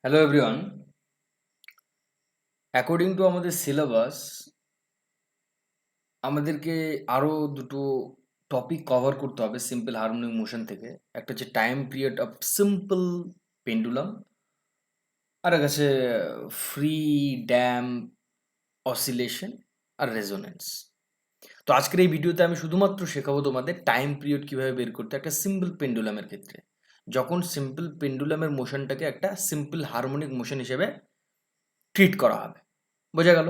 Hello everyone, according to আমাদের syllabus আমাদেরকে আরও দুটো টপিক কভার করতে হবে সিম্পল হারমোনিক মোশন থেকে। একটা হচ্ছে time period of simple pendulum, আর এক আছে ফ্রি ড্যাম অসিলেশন আর রেজোনেন্স। তো আজকের এই ভিডিওতে আমি শুধুমাত্র শেখাবো তোমাদের টাইম পিরিয়ড কীভাবে বের করতে একটা সিম্পল পেন্ডুলামের ক্ষেত্রে, যখন সিম্পল পেন্ডুলামের মোশনটাকে একটা সিম্পল হারমোনিক মোশন হিসেবে ট্রিট করা হবে। বোঝা গেল?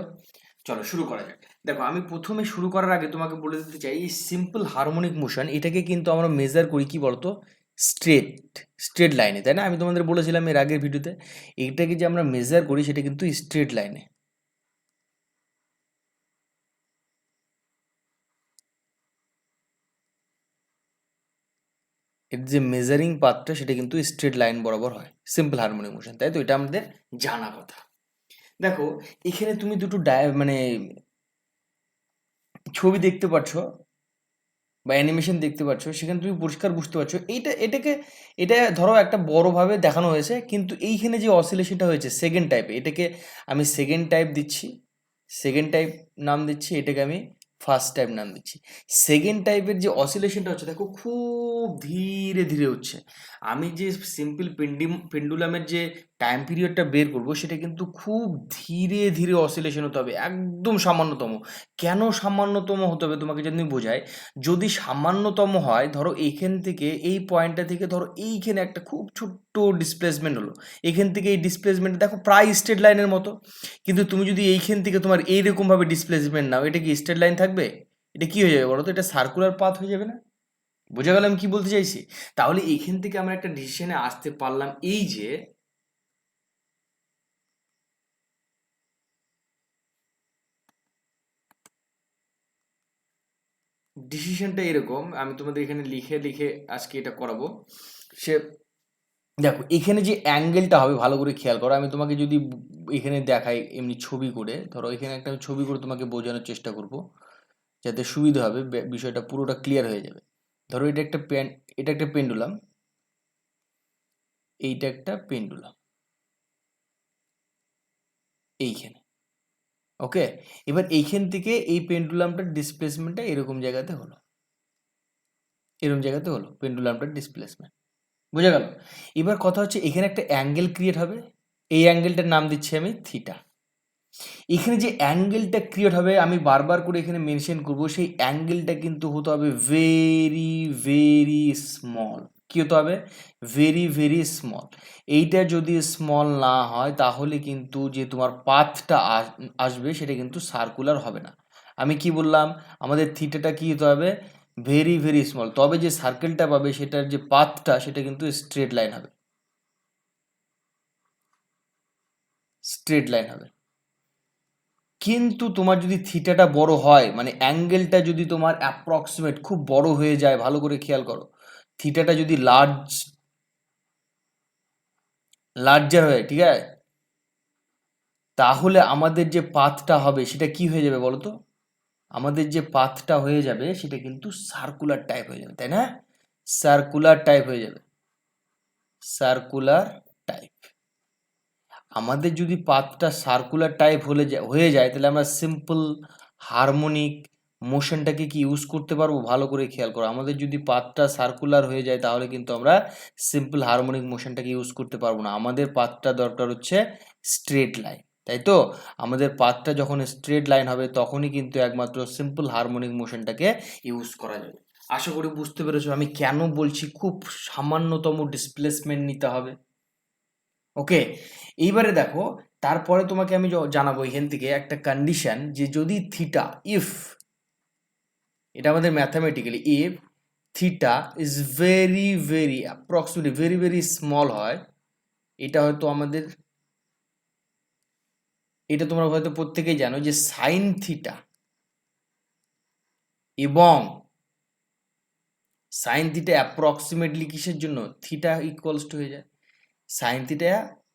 চলো শুরু করা যাক। দেখো, আমি প্রথমে শুরু করার আগে তোমাকে বলে দিতে চাই, এই সিম্পল হারমোনিক মোশন এটাকে কিন্তু আমরা মেজার করি কি বলতো, স্ট্রেট স্ট্রেট লাইনে, তাই না? আমি তোমাদের বলেছিলাম এর আগের ভিডিওতে, এইটাকে যে আমরা মেজার করি সেটা কিন্তু স্ট্রেট লাইনে। এর যে মেজারিং পাথটা সেটা কিন্তু স্ট্রেট লাইন বরাবর হয় সিম্পল হারমোনিক মোশন, তাই তো? এটা আমাদের জানা কথা। দেখো, এখানে তুমি দুটো মানে ছবি দেখতে পাচ্ছ বা অ্যানিমেশন দেখতে পাচ্ছ, সেখানে তুমি পরিষ্কার বুঝতে পারছো এটা ধরো একটা বড়ভাবে দেখানো হয়েছে, কিন্তু এইখানে যে অসিলেশনটা হয়েছে সেকেন্ড টাইপে, এটাকে আমি সেকেন্ড টাইপ দিচ্ছি, সেকেন্ড টাইপ নাম দিচ্ছি, এটাকে আমি ফার্স্ট টাইপ নাম দিচ্ছি। সেকেন্ড টাইপের যে অসিলেশনটা হচ্ছে দেখো, খুব ধীরে ধীরে হচ্ছে। আমি যে সিম্পল পেন্ডুলামের যে টাইম পিরিয়ডটা বের করব সেটা কিন্তু খুব ধীরে ধীরে অসিলেশন হতে হবে, একদম সামান্যতম। কেন সামান্যতম হতে হবে তোমাকে যদি আমি বোঝাই, যদি সামান্যতম হয়, ধরো এইখান থেকে এই পয়েন্টটা থেকে ধরো এইখানে একটা খুব ছোট্ট ডিসপ্লেসমেন্ট হলো, এখান থেকে এই ডিসপ্লেসমেন্ট দেখো প্রায় স্ট্রেট লাইনের মতো। কিন্তু তুমি যদি এইখান থেকে তোমার এইরকমভাবে ডিসপ্লেসমেন্ট নাও, এটা কি স্ট্রেট লাইন থাকবে? এটা কি হয়ে যাবে বলো তো? এটা সার্কুলার পাথ হয়ে যাবে না? বোঝা গেল আমি কি বলতে চাইছি? তাহলে এখান থেকে আমরা একটা ডিসিশনে আসতে পারলাম, এই যে ডিসিশনটা এরকম, আমি তোমাদের এখানে লিখে লিখে আজকে এটা করাবো। সে দেখো, এখানে যে অ্যাঙ্গেলটা হবে ভালো করে খেয়াল করো। আমি তোমাকে যদি এখানে দেখাই এমনি ছবি করে, ধরো এখানে একটা আমি ছবি করে তোমাকে বোঝানোর চেষ্টা করব যাতে সুবিধা হবে, বিষয়টা পুরোটা ক্লিয়ার হয়ে যাবে। ধরো এটা একটা পেন্ডুলাম, এইটা একটা পেন্ডুলাম এইখানে। ওকে, এবার এইখান থেকে এই পেন্ডুলামটার ডিসপ্লেসমেন্টটা এরকম জায়গাতে হলো, এরকম জায়গাতে হলো পেন্ডুলামটার ডিসপ্লেসমেন্ট। বুঝা গেল? এবার কথা হচ্ছে এখানে একটা অ্যাঙ্গেল ক্রিয়েট হবে, এই অ্যাঙ্গেলটার নাম দিচ্ছি আমি থিটা। এখানে যে অ্যাঙ্গেলটা ক্রিয়েট হবে আমি বারবার করে এখানে মেনশন করব, সেই অ্যাঙ্গেলটা কিন্তু হতে হবে ভেরি ভেরি স্মল। কি হতে হবে? Very very small. এইটা যদি স্মল না হয় তাহলে কিন্তু যে তোমার পাথটা আসবে সেটা কিন্তু সার্কুলার হবে না। আমি কি বললাম? আমাদের থিটাটা কি হতে হবে? ভেরি ভেরি স্মল, তবে যে সার্কেলটা পাবে সেটার যে পাথটা সেটা কিন্তু স্ট্রেট লাইন হবে, স্ট্রেট লাইন হবে। কিন্তু তোমার যদি থিটাটা বড় হয়, মানে অ্যাঙ্গেলটা যদি তোমার অ্যাপ্রক্সিমেট খুব বড় হয়ে যায়, ভালো করে খেয়াল করো, থিটাটা যদি লার্জার হয়, ঠিক আছে, তাহলে আমাদের যে পাথটা হবে সেটা কি হয়ে যাবে বলো তো? আমাদের যে পাথটা হয়ে যাবে সেটা কিন্তু সার্কুলার টাইপ হয়ে যাবে, তাই না? সার্কুলার টাইপ হয়ে যাবে, সার্কুলার টাইপ। আমাদের যদি পাথটা সার্কুলার টাইপ হয়ে যায় তাহলে আমরা সিম্পল হারমোনিক মোশনটাকে কি ইউজ করতে পারবো? ভালো করে খেয়াল করো, আমাদের যদি পাথটা সার্কুলার হয়ে যায় তাহলে কিন্তু আমরা সিম্পল হারমোনিক মোশনটাকে ইউজ করতে পারবো না। আমাদের পাথটা দরকার হচ্ছে স্ট্রেট লাইন, তাই তো? আমাদের পাথটা যখন স্ট্রেট লাইন হবে তখনই কিন্তু একমাত্র সিম্পল হারমোনিক মোশনটাকে ইউজ করা যাবে। আশা করি বুঝতে পেরেছো আমি কেন বলছি খুব সামান্যতম ডিসপ্লেসমেন্ট নিতে হবে। ওকে, এইবারে দেখো, তারপরে তোমাকে আমি জানাবো এখান থেকে একটা কন্ডিশন, যে যদি থিটা ইফ, এটা আমাদের mathematically, if theta is very very approximately very very small হয়, এটা হয়তো আমাদের, এটা তোমরা হয়তো প্রত্যেকেই জানো যে সাইন থিটা এবং সাইন থিটা অ্যাপ্রক্সিমেটলি কিসের জন্য? থিটা ইকুয়ালস টু হয়ে যায়, সাইন থিটা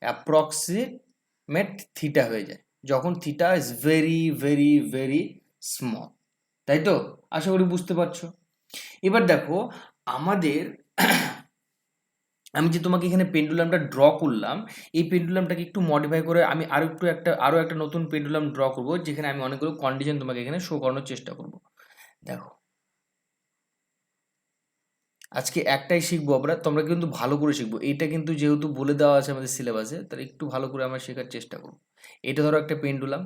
অ্যাপ্রক্সিমেট থিটা হয়ে যায় যখন theta is very very very small, তাই তো? আশা করি বুঝতে পারছো। এবার দেখো, আমাদের আমি যে তোমাকে এখানে পেন্ডুলামটা ড্র করলাম, এই পেন্ডুলামটাকে একটু মডিফাই করে আমি আরো একটা নতুন পেন্ডুলাম ড্র করব, যেখানে আমি অনেকগুলো কন্ডিশন তোমাকে এখানে শো করানোর চেষ্টা করব। দেখো, আজকে একটাই শিখবো আমরা, তোমরা কিন্তু ভালো করে শিখবো। এইটা কিন্তু যেহেতু বলে দেওয়া আছে আমাদের সিলেবাসে, তাহলে একটু ভালো করে আমরা শেখার চেষ্টা করবো। এটা ধরো একটা পেন্ডুলাম,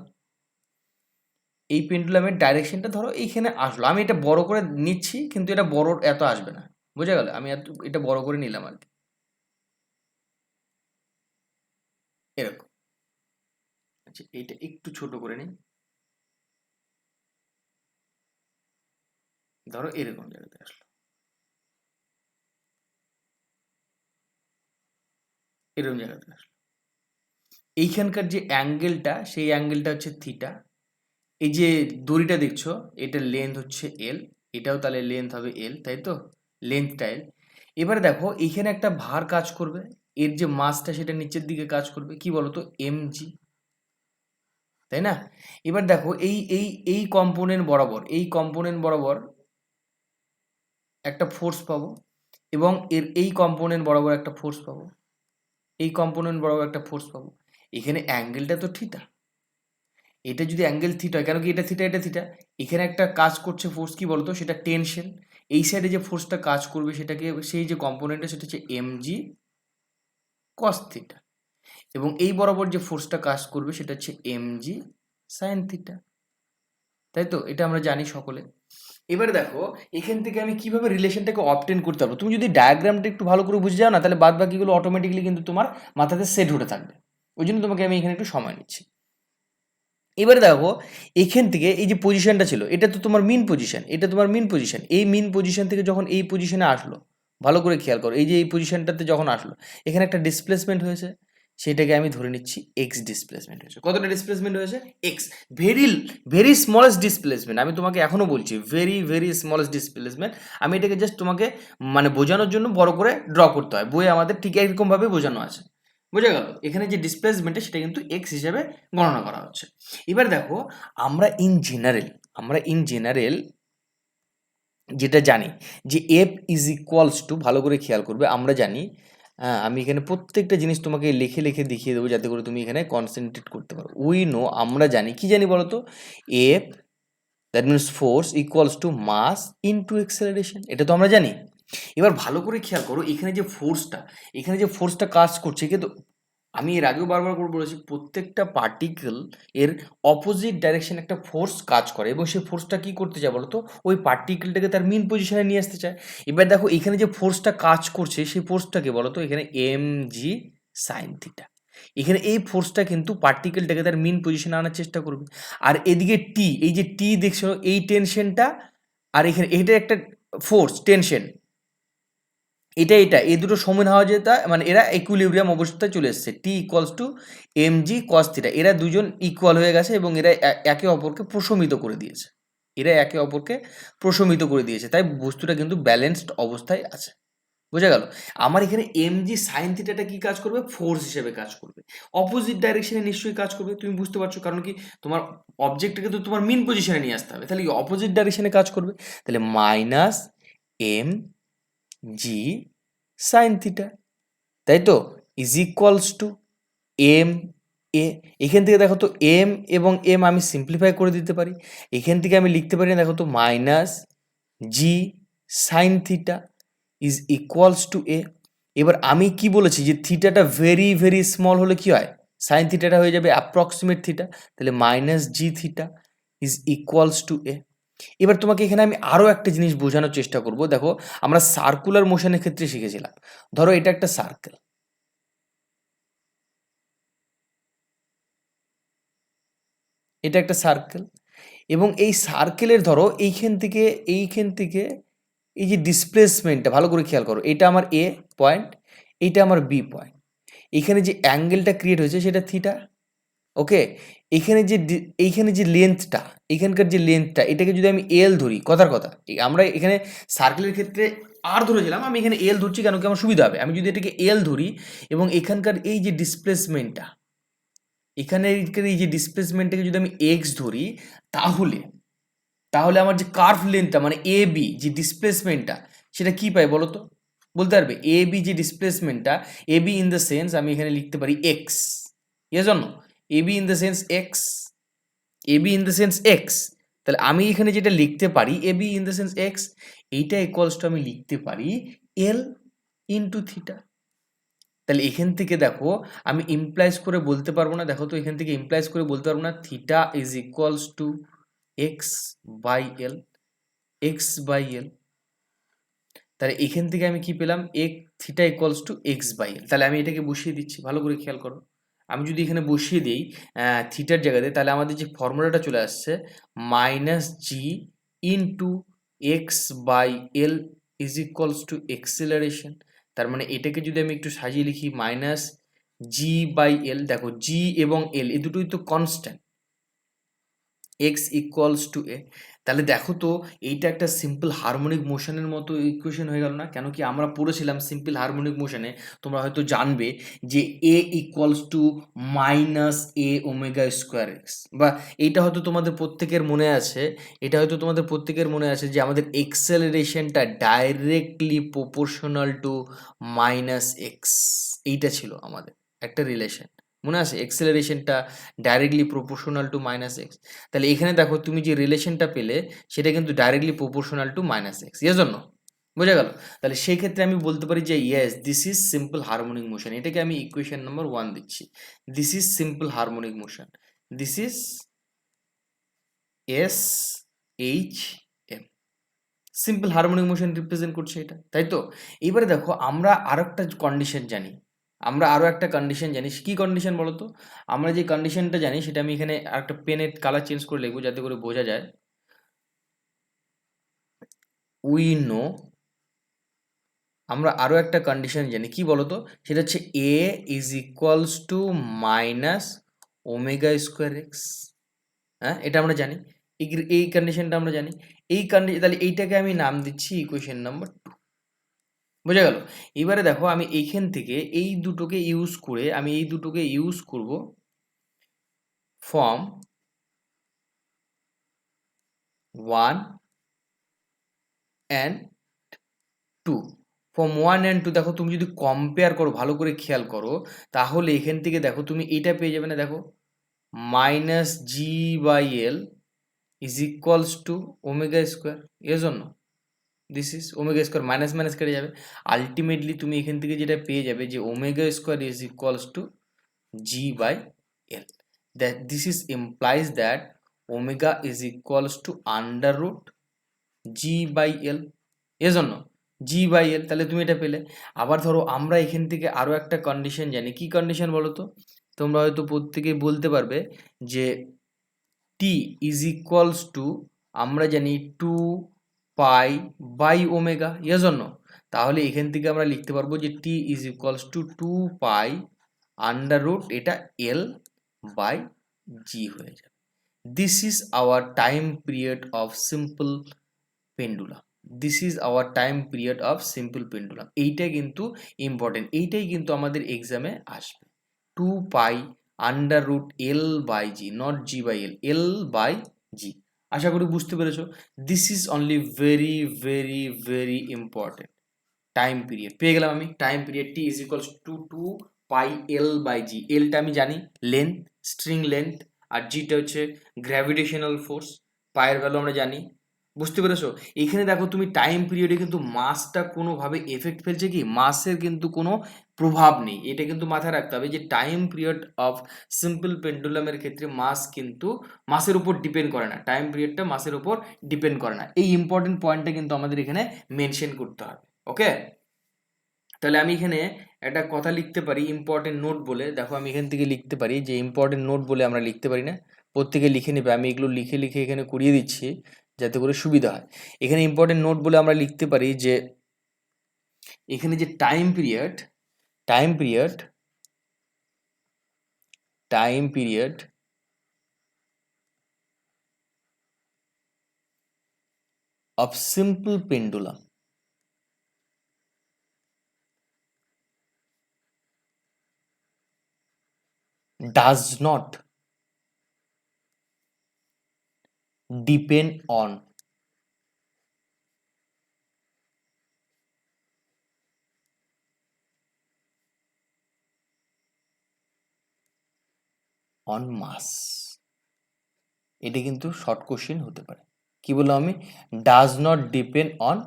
এই পেন্ডুলামের ডাইরেকশনটা ধরো এইখানে আসলো, আমি এটা বড় করে নিচ্ছি, কিন্তু এটা বড় এত আসবে না, বোঝা গেল? আমি এটা বড় করে নিলাম আর কি, এরকম। আচ্ছা, এটা একটু ছোট করে নিই, ধরো এরকম জায়গাতে আসলো, এরকম জায়গাতে আসলো। এইখানকার যে অ্যাঙ্গেলটা, সেই অ্যাঙ্গেলটা হচ্ছে থিটা। এই যে দড়িটা দেখছো, এটার লেন্থ হচ্ছে এল, এটাও তাহলে লেন্থ হবে এল, তাই তো? লেন্থটা এল। এবারে দেখো এইখানে একটা ভার কাজ করবে, এর যে মাসটা সেটা নিচের দিকে কাজ করবে, কি বলতো? এমজি, তাই না? এবার দেখো এই কম্পোনেন্ট বরাবর একটা ফোর্স পাবো, এবং এই কম্পোনেন্ট বরাবর একটা ফোর্স পাবো, এই কম্পোনেন্ট বরাবর একটা ফোর্স পাবো। এখানে অ্যাঙ্গেলটা তো থিটা, এটা যদি অ্যাঙ্গেল থিটা হয়, কেন কি এটা থিটা এটা থিটা, এখানে একটা কাজ করছে ফোর্স, কি বলতো? সেটা টেনশন। এই সাইডে যে ফোর্সটা কাজ করবে সেটাকে, সেই যে কম্পোনেন্টটা, সেটা হচ্ছে এমজি কস থিটা, এবং এই বরাবর যে ফোর্সটা কাজ করবে সেটা হচ্ছে এমজি সাইন থিটা, তাই তো? এটা আমরা জানি সকলে। এবারে দেখো এখান থেকে আমি কিভাবে রিলেশনটাকে অবটেন করতে পারবো। তুমি যদি ডায়াগ্রামটা একটু ভালো করে বুঝে যাও না, তাহলে বাদ বাকিগুলো অটোমেটিক্যালি কিন্তু তোমার মাথাতে সেট হতে থাকবে। ওই জন্য তোমাকে আমি এখানে একটু সময় নিচ্ছি। এবারে দেখো এখান থেকে এই যে পজিশনটা ছিল, এটা তো তোমার মিন পজিশন, এটা তোমার মিন পজিশন। এই মিন পজিশন থেকে যখন এই পজিশনে আসলো, ভালো করে খেয়াল করো, এই যে এই পজিশনটাতে যখন আসলো, এখানে একটা ডিসপ্লেসমেন্ট হয়েছে, সেটাকে আমি ধরে নিচ্ছি এক্স ডিসপ্লেসমেন্ট হয়েছে। কতটা ডিসপ্লেসমেন্ট হয়েছে? X. Very very smallest displacement, আমি তোমাকে এখনো বলছি, ভেরি ভেরি স্মলেস্ট ডিসপ্লেসমেন্ট। আমি এটাকে জাস্ট তোমাকে মানে বোঝানোর জন্য বড় করে ড্র করতে হয়, বইয়ে আমাদের ঠিক এরকমভাবে বোঝানো আছে। বোঝা গেল? এখানে যে ডিসপ্লেসমেন্টটা সেটা কিন্তু এক্স হিসেবে গণনা করা হচ্ছে। এবার দেখো আমরা ইন জেনারেল যেটা জানি, যে এফ ইজ ইকুয়ালস টু, ভালো করে খেয়াল করবে, আমরা জানি, আমি এখানে প্রত্যেকটা জিনিস তোমাকে লিখে লিখে দেখিয়ে দেবো, যাতে করে তুমি এখানে কনসেন্ট্রেট করতে পারো। আমরা জানি, কি জানি বলো তো? F, that means force, equals to mass into acceleration, এটা তো আমরা জানি। এবার ভালো করে খেয়াল করো, এখানে যে ফোর্সটা কাজ করছে, কিন্তু আমি এর আগেও বারবার করে বলেছি, প্রত্যেকটা পার্টিকেল এর অপোজিট ডাইরেকশন একটা ফোর্স কাজ করে, এবং সেই ফোর্সটা কি করতে চায় বলতো? ওই পার্টিকেলটাকে তার মিন পজিশনে নিয়ে আসতে চায়। এবার দেখো এখানে যে ফোর্সটা কাজ করছে, সেই ফোর্সটাকে বলতো এখানে এম জি সাইন থিটা। এখানে এই ফোর্সটা কিন্তু পার্টিকেলটাকে তার মিন পজিশনে আনার চেষ্টা করবে। আর এদিকে টি, এই যে টি দেখছো, এই টেনশনটা, আর এখানে এটা একটা ফোর্স টেনশন, এটা এই দুটো সমান হওয়া যেটা, মানে এরা ইকুইলিব্রিয়াম অবস্থায় চলে এসেছে, T equals to M G cos theta, এরা দুজন ইকুয়াল হয়ে গেছে, এবং এরা একে অপরকে প্রশমিত করে দিয়েছে, তাই বস্তুটা কিন্তু ব্যালেন্সড অবস্থায় আছে। বোঝা গেল? আমার এখানে এম জি সাইন থিটাটা কি কাজ করবে? ফোর্স হিসেবে কাজ করবে, অপোজিট ডাইরেকশনে নিশ্চয়ই কাজ করবে। তুমি বুঝতে পারছো, কারণ কি, তোমার অবজেক্টটাকে তো তোমার মিন পজিশনে নিয়ে আসতে হবে, তাহলে অপোজিট ডাইরেকশনে কাজ করবে। তাহলে minus m g sine theta, তাই তো, is equals to m a. এখান থেকে দেখো তো এম এবং এম আমি সিম্পলিফাই করে দিতে পারি, এখান থেকে আমি লিখতে পারি, দেখো তো, minus g sine theta is equals to a. এবার আমি কি বলেছি, যে থিটাটা ভেরি ভেরি স্মল হলে কি হয়? সাইন থিটাটা হয়ে যাবে অ্যাপ্রক্সিমেট থিটা, তাহলে minus g theta is equals to a. এবার তোমাকে এখানে আমি আরো একটা জিনিস বোঝানোর চেষ্টা করব। দেখো, আমরা সার্কুলার মোশনের ক্ষেত্রে শিখেছিলাম, ধরো এটা একটা সার্কেল, এবং এই সার্কেলের ধরো এইখান থেকে এই যে ডিসপ্লেসমেন্টটা, ভালো করে খেয়াল করো, এটা আমার এ পয়েন্ট, এইটা আমার বি পয়েন্ট, এখানে যে অ্যাঙ্গেলটা ক্রিয়েট হয়েছে সেটা থিটা। ওকে, এইখানে যে লেন্থটা, এখানকার যে লেন্থটা, এটাকে যদি আমি এল ধরি, কথার কথা, আমরা এখানে সার্কেলের ক্ষেত্রে আর ধরেছিলাম, আমি এখানে এল ধরছি, কেন কি আমার সুবিধা হবে। আমি যদি এটাকে এল ধরি, এবং এখানকার এই যে ডিসপ্লেসমেন্টটা, এই যে ডিসপ্লেসমেন্টটাকে যদি আমি এক্স ধরি, তাহলে তাহলে আমার যে কার্ভ লেন্থটা, মানে এ বি যে ডিসপ্লেসমেন্টটা, সেটা কি পাই বলো তো? বলতে পারবে এ বি যে ডিসপ্লেসমেন্টটা, A B in the sense আমি এখানে লিখতে পারি এক্স, এজন্য A B in the sense x, A B in the sense x, তাহলে আমি এখানে যেটা লিখতে পারি A B in the sense x, এইটা ইকুয়ালস টু আমি লিখতে পারি এল ইন্টু থিটা। তাহলে এখান থেকে দেখো আমি ইমপ্লাইজ করে বলতে পারবো না, দেখো তো এখান থেকে ইমপ্লাইজ করে বলতে পারবো না theta is equals to x by l, x by l. তাহলে এখান থেকে আমি কি পেলাম, theta equals to x by l. তাহলে আমি এটাকে বসিয়ে দিচ্ছি, ভালো করে খেয়াল করো। আমি যদি এখানে বসিয়ে দিই থিটার জায়গাতে, তাহলে আমাদের যে ফর্মুলাটা চলে আসছে minus g into x by l is equals to acceleration. তার মানে এটাকে যদি আমি একটু সাজিয়ে লিখি মাইনাস জি বাই এল, দেখো জি এবং এল এই দুটোই তো কনস্ট্যান্ট, এক্স ইকুয়ালস টু এ। তাহলে দেখো তো এইটা একটা সিম্পল হারমোনিক মোশনের মতো ইকুয়েশন হয়ে গেল না? কেন কি আমরা পড়েছিলাম সিম্পল হারমোনিক মোশনে, তোমরা হয়তো জানবে যে a equals to minus a omega square x, বা এইটা হয়তো তোমাদের প্রত্যেকের মনে আছে, এটা হয়তো তোমাদের প্রত্যেকের মনে আছে যে আমাদের এক্সেলারেশনটা directly proportional to minus x, এইটা ছিল আমাদের একটা রিলেশন, মনে আছে? এক্সেলারেশনটা directly proportional to minus x. তাহলে এখানে দেখো তুমি যে রিলেশনটা পেলে সেটা কিন্তু directly proportional to minus x, এর জন্য বোঝা গেল? তাহলে সেই ক্ষেত্রে আমি বলতে পারি যে yes this is simple harmonic motion, এটাকে আমি ইকুয়েশন নাম্বার 1 দিচ্ছি। This is simple harmonic motion, this is S H M, simple harmonic motion represent করছে এটা, তাই তো? এবারে দেখো আমরা আরো একটা কন্ডিশন জানি, আমরা আরো একটা কন্ডিশন জানি, কি কন্ডিশন বলো তো? আমরা যে কন্ডিশনটা জানি সেটা আমি এখানে একটা পেনের কালার চেঞ্জ করে লিখবো যাতে করে বোঝা যায়। উই নো, আমরা আরো একটা কন্ডিশন জানি, কি বলতো? সেটা হচ্ছে a is equals to minus omega square x. হ্যাঁ, এটা আমরা জানি, এই কন্ডিশনটা আমরা জানি, এই কন্ডিশন, তাহলে এইটাকে আমি নাম দিচ্ছি ইকুয়েশন নাম্বার 2, বোঝা গেল? এবারে দেখো আমি এইখান থেকে এই দুটোকে ইউজ করে, আমি এই দুটোকে ইউজ করব ফর্ম 1 অ্যান্ড 2, ফর্ম 1 অ্যান্ড 2 দেখো তুমি যদি কম্পেয়ার করো, ভালো করে খেয়াল করো, তাহলে এখান থেকে দেখো তুমি এটা পেয়ে যাবে না, দেখো minus g by l is equals to omega square, এর জন্য this is omega square, minus minus কেটে যাবে, আলটিমেটলি তুমি এখান থেকে যেটা পেয়ে যাবে যে omega square is equals to g by l. That this is implies that omega is equals to under root g by l, এর জন্য জি বাই এল। তাহলে তুমি এটা পেলে। আবার ধরো আমরা এখান থেকে আরো একটা কন্ডিশন জানি, কি কন্ডিশন বলো তো? তোমরা হয়তো প্রত্যেকেই বলতে পারবে যে টি ইজ ইকুয়ালস টু, আমরা জানি 2 পাই বাই ওমেগা, এর জন্য তাহলে এখান থেকে আমরা লিখতে পারবো যে T is equals to 2 pi under root এটা এল বাই জি হয়ে যাবে। This is our time period of simple pendulum, this is our time period of simple pendulum. এইটা কিন্তু ইম্পর্টেন্ট, এইটাই কিন্তু আমাদের এক্সামে আসবে, 2 pi under root L by g, not g by L, L by g. আশা করি বুঝতে পেরেছো। This is only very very very important. Time period পেয়ে গেলাম আমি, time period T is equals to 2 pi L by g, এলটা আমি জানি লেন্থ, স্ট্রিং লেন্থ, আর জিটা হচ্ছে গ্র্যাভিটেশনাল ফোর্স, পায়ের ভ্যালু আমরা জানি। বুঝতে পেরেছো? এখানে দেখো তুমি টাইম পিরিয়ডে কিন্তু মাসটা কোনোভাবে এফেক্ট ফেলছে কি? মাসের কিন্তু কোনো প্রভাব নেই, এটা কিন্তু মাথায় রাখতে হবে যে টাইম পিরিয়ড অফ সিম্পল পেন্ডুলামের ক্ষেত্রে মাস কিন্তু মাসের উপর ডিপেন্ড করে না, টাইম পিরিয়ডটা মাসের উপর ডিপেন্ড করে না। এই ইম্পর্টেন্ট পয়েন্টটা কিন্তু আমাদের এখানে মেনশন করতে হবে, ওকে? তাহলে আমি এখানে একটা কথা লিখতে পারি ইম্পর্টেন্ট নোট বলে, দেখো আমি এখান থেকে লিখতে পারি যে ইম্পর্টেন্ট নোট বলে আমরা লিখতে পারি না? প্রত্যেকে লিখে নেবে, আমি এগুলো লিখে লিখে এখানে করিয়ে দিচ্ছি যাতে করে সুবিধা হয়। এখানে ইম্পর্টেন্ট নোট বলে আমরা লিখতে পারি যে এখানে যে time period, time period time period of simple pendulum does not depend on on mass. এটা কিন্তু শর্ট কোশ্চেন হতে পারে। কি বললাম আমি? Does not depend on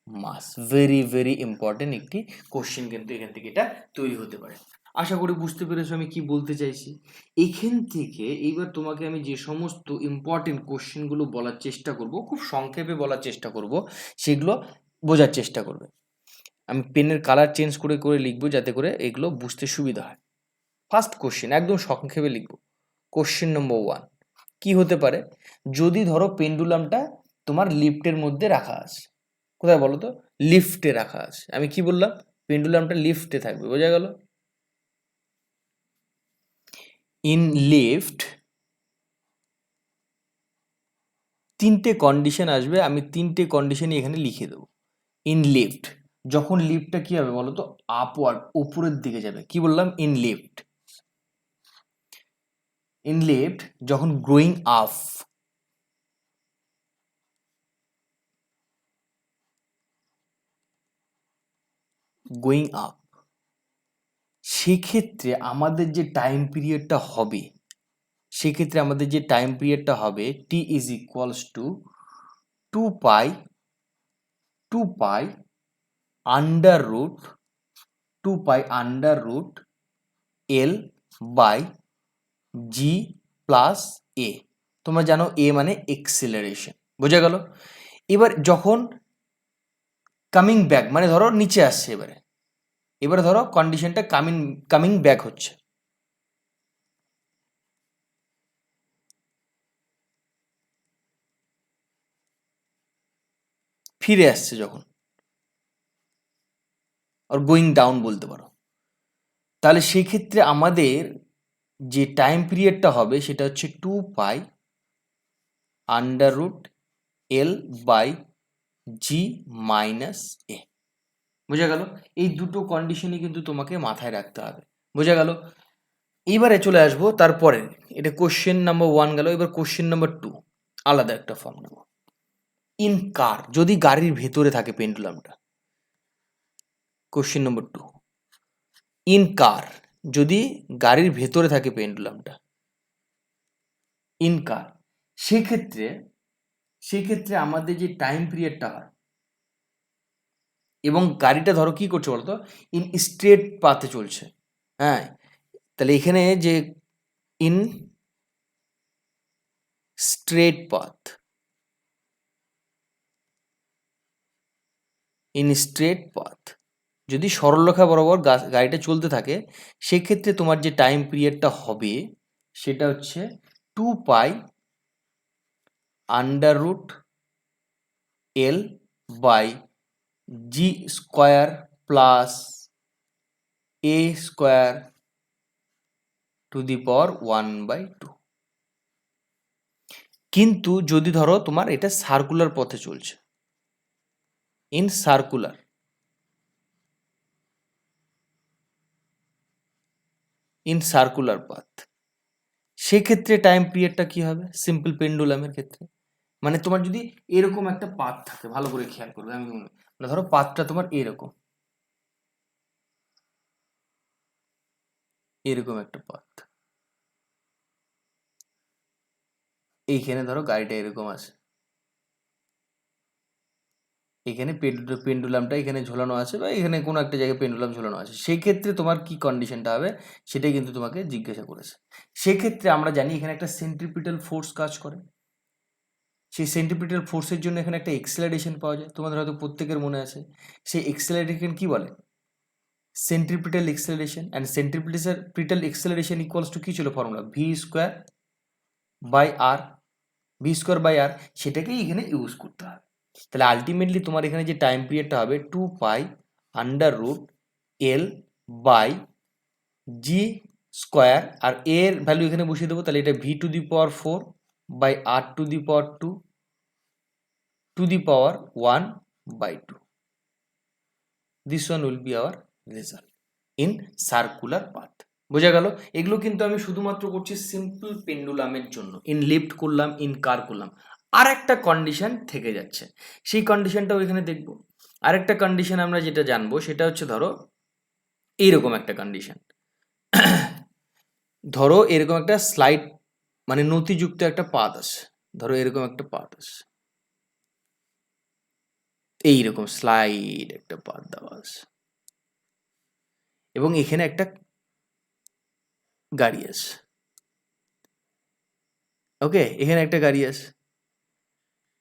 mass. Very very important একটি কোশ্চেন কিন্তু এখান থেকে এটা তৈরি হতে পারে। আশা করি বুঝতে পেরেছো আমি কি বলতে চাইছি। এখান থেকে এইবার তোমাকে আমি যে সমস্ত ইম্পর্টেন্ট কোশ্চেনগুলো বলার চেষ্টা করব, খুব সংক্ষেপে বলার চেষ্টা করব, সেগুলো বোঝার চেষ্টা করবে। আমি পেনের কালার চেঞ্জ করে করে লিখবো যাতে করে এগুলো বুঝতে সুবিধা হয়। ফার্স্ট কোশ্চেন একদম সংক্ষেপে লিখবো। কোশ্চেন নম্বর 1 কি হতে পারে? যদি ধরো পেন্ডুলামটা তোমার লিফটের মধ্যে রাখা আছে, কোথায় বলো তো? লিফটে রাখা আছে। আমি কি বললাম? পেন্ডুলামটা লিফটে থাকবে, বোঝা গেল? ইন লিফট তিনটে কন্ডিশন আসবে, আমি তিনটে কন্ডিশনই এখানে লিখে দেবো। ইন লিফট যখন লিফটটা কি হবে বলো তো? আপওয়ার্ড, উপরের দিকে যাবে। কি বললাম? In lift. ইন লিফট যখন গ্রোয়িং আপ, গোয়িং আপ, সেক্ষেত্রে আমাদের যে টাইম পিরিয়ডটা হবে, সেক্ষেত্রে আমাদের যে টাইম পিরিয়ডটা হবে T is equals to 2 pi under root 2 pi under root L by g plus a. তোমরা জানো এ মানে এক্সিলারেশন, বোঝা গেল? এবার যখন কামিং ব্যাক মানে ধরো নিচে আসছে, এবারে ধরো কন্ডিশনটা কামিং ব্যাক হচ্ছে, ফিরে আসছে যখন, আর গোয়িং ডাউন বলতে পারো। তাহলে সেক্ষেত্রে আমাদের যে টাইম পিরিয়ডটা হবে সেটা হচ্ছে 2 pi under root L by g minus a. বোঝা গেল? এই দুটো কন্ডিশনই কিন্তু তোমাকে মাথায় রাখতে হবে, বোঝা গেল? এইবারে চলে আসবো তারপরে, এটা কোশ্চেন নাম্বার 1 গেল। এবার কোশ্চেন নাম্বার 2 আলাদা একটা ফর্ম নেব। ইন কার, যদি গাড়ির ভেতরে থাকে পেন্ডুলামটা। কোশ্চেন নম্বর 2 ইন কার, যদি গাড়ির ভেতরে থাকে পেন্ডুলামটা। ইন কার সেক্ষেত্রে আমাদের যে টাইম পিরিয়ডটা হয়, এবং গাড়িটা ধরো কি করছে বলতো? ইন স্ট্রেট পাথে চলছে। হ্যাঁ, তাহলে এখানে যে in straight path, in straight path যদি সরলরেখা বরাবর গাড়িটা চলতে থাকে, সেক্ষেত্রে তোমার যে টাইম পিরিয়ডটা হবে সেটা হচ্ছে 2 pi under root L by g square plus a square to the power 1/2। কিন্তু যদি ধরো তোমার এটা সার্কুলার পথে চলছে, ইন সার্কুলার পাথ, সেক্ষেত্রে টাইম পিরিয়ডটা কি হবে? সিম্পল পেন্ডুলামের ক্ষেত্রে মানে তোমার যদি এরকম একটা পাথ থাকে, ভালো করে খেয়াল করবে, আমি মানে ধরো পাথটা তোমার এরকম একটা পাথ, এইখানে ধরো গাড়িটা এরকম আছে, এখানে পেন্ডুলামটা এখানে ঝোলানো আছে, বা এখানে কোনো একটা জায়গায় পেন্ডুলাম ঝোলানো আছে। সেই ক্ষেত্রে তোমার কি কন্ডিশনটা হবে সেটাই কিন্তু তোমাকে জিজ্ঞাসা করেছে। সেক্ষেত্রে আমরা জানি এখানে একটা সেন্ট্রিপিটাল ফোর্স কাজ করে। সেই সেন্ট্রিপিটাল ফোর্সের জন্য এখানে একটা এক্সেলারেশন পাওয়া যায়, তোমাদের হয়তো প্রত্যেকের মনে আছে। সেই এক্সেলারেশন কি বলে? Centripetal acceleration. And centripetal acceleration equals to কি ছিল formula? V square by r. V square by r, সেটাকেই এখানে ইউজ করতে হবে। তাহলে আলটিমেটলি তোমার এখানে যে টাইম পিরিয়ডটা হবে 2 pi under root L by g square, আর এর ভ্যালু এখানে বসিয়ে দেবো। তাহলে এটা v to the power 4 by r to the power 2 to the power 1/2। This one will be our result in circular path. বোঝা গেল? এগুলো কিন্তু আমি শুধুমাত্র করছি সিম্পল পেন্ডুলামের জন্য। ইন লিফট করলাম, ইন কার করলাম, আর একটা কন্ডিশন থেকে যাচ্ছে, সেই কন্ডিশনটাও এখানে দেখব। আরেকটা কন্ডিশন আমরা যেটা জানবো সেটা হচ্ছে ধরো এইরকম একটা কন্ডিশন, ধরো এরকম একটা স্লাইড মানে নতিযুক্ত একটা পাত আছে, ধরো এরকম একটা পাত আছে, এইরকম স্লাইড একটা পাত দেওয়া আছে, এবং এখানে একটা গাড়ি আছে। ওকে, এখানে একটা গাড়ি আছে।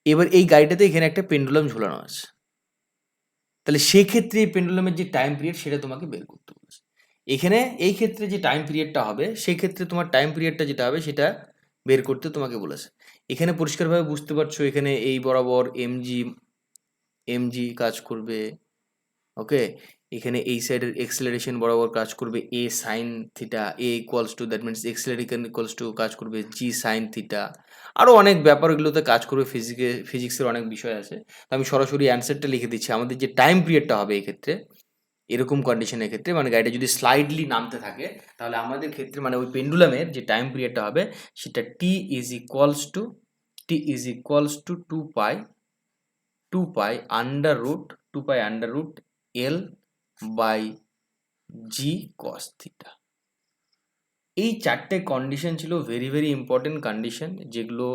এবার এই গাড়িটাতে এখানে একটা পেন্ডুলাম ঝুলানো আছে। তাহলে সেক্ষেত্রে এই পেন্ডুলামের যে টাইম পিরিয়ড সেটা তোমাকে বের করতে বলেছে। এখানে এই ক্ষেত্রে যে টাইম পিরিয়ডটা হবে সেক্ষেত্রে তোমার টাইম পিরিয়ডটা যেটা হবে সেটা বের করতে তোমাকে বলেছে। এখানে পরিষ্কারভাবে বুঝতে পারছো, এখানে এই বরাবর এমজি কাজ করবে। ওকে, এখানে এই সাইডের এক্সেলারেশন বরাবর কাজ করবে a sine theta, a equals to that means acceleration equals to কাজ করবে জি সাইন থিটা। আরও অনেক ব্যাপারগুলোতে কাজ করবে, ফিজিক্সের অনেক বিষয় আছে। তো আমি সরাসরি অ্যান্সারটা লিখে দিচ্ছি। আমাদের যে টাইম পিরিয়ডটা হবে এই ক্ষেত্রে, এরকম কন্ডিশনের ক্ষেত্রে মানে গাড়িটা যদি স্লাইডলি নামতে থাকে, তাহলে আমাদের ক্ষেত্রে মানে ওই পেন্ডুলামের যে টাইম পিরিয়ডটা হবে সেটা T is equals to 2 pi L by g cos theta. এই চারটে কন্ডিশন ছিল ভেরি ভেরি ইম্পর্টেন্ট কন্ডিশন, যেগুলো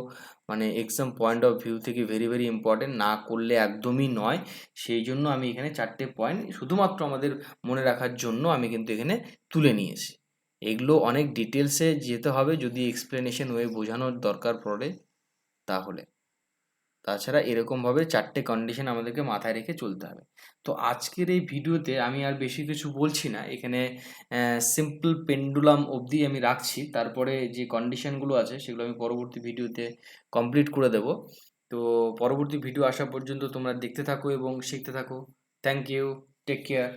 মানে এক্সাম পয়েন্ট অফ ভিউ থেকে ভেরি ভেরি ইম্পর্টেন্ট, না করলে একদমই নয়। সেই জন্য আমি এখানে চারটে পয়েন্ট শুধুমাত্র আমাদের মনে রাখার জন্য আমি কিন্তু এখানে তুলে নিয়েছি। এগুলো অনেক ডিটেলসে যেতে হবে যদি এক্সপ্লেনেশন ওয়ে বোঝানোর দরকার পড়ে তাহলে। তাছাড়া এরকমভাবে চারটে কন্ডিশন আমাদেরকে মাথায় রেখে চলতে হবে। তো আজকের এই ভিডিওতে আমি আর বেশি কিছু বলছি না, এখানে সিম্পল পেন্ডুলাম অবধি আমি রাখছি। তারপরে যে কন্ডিশনগুলো আছে সেগুলো আমি পরবর্তী ভিডিওতে কমপ্লিট করে দেব। তো পরবর্তী ভিডিও আসা পর্যন্ত তোমরা দেখতে থাকো এবং শিখতে থাকো। Thank you, take care.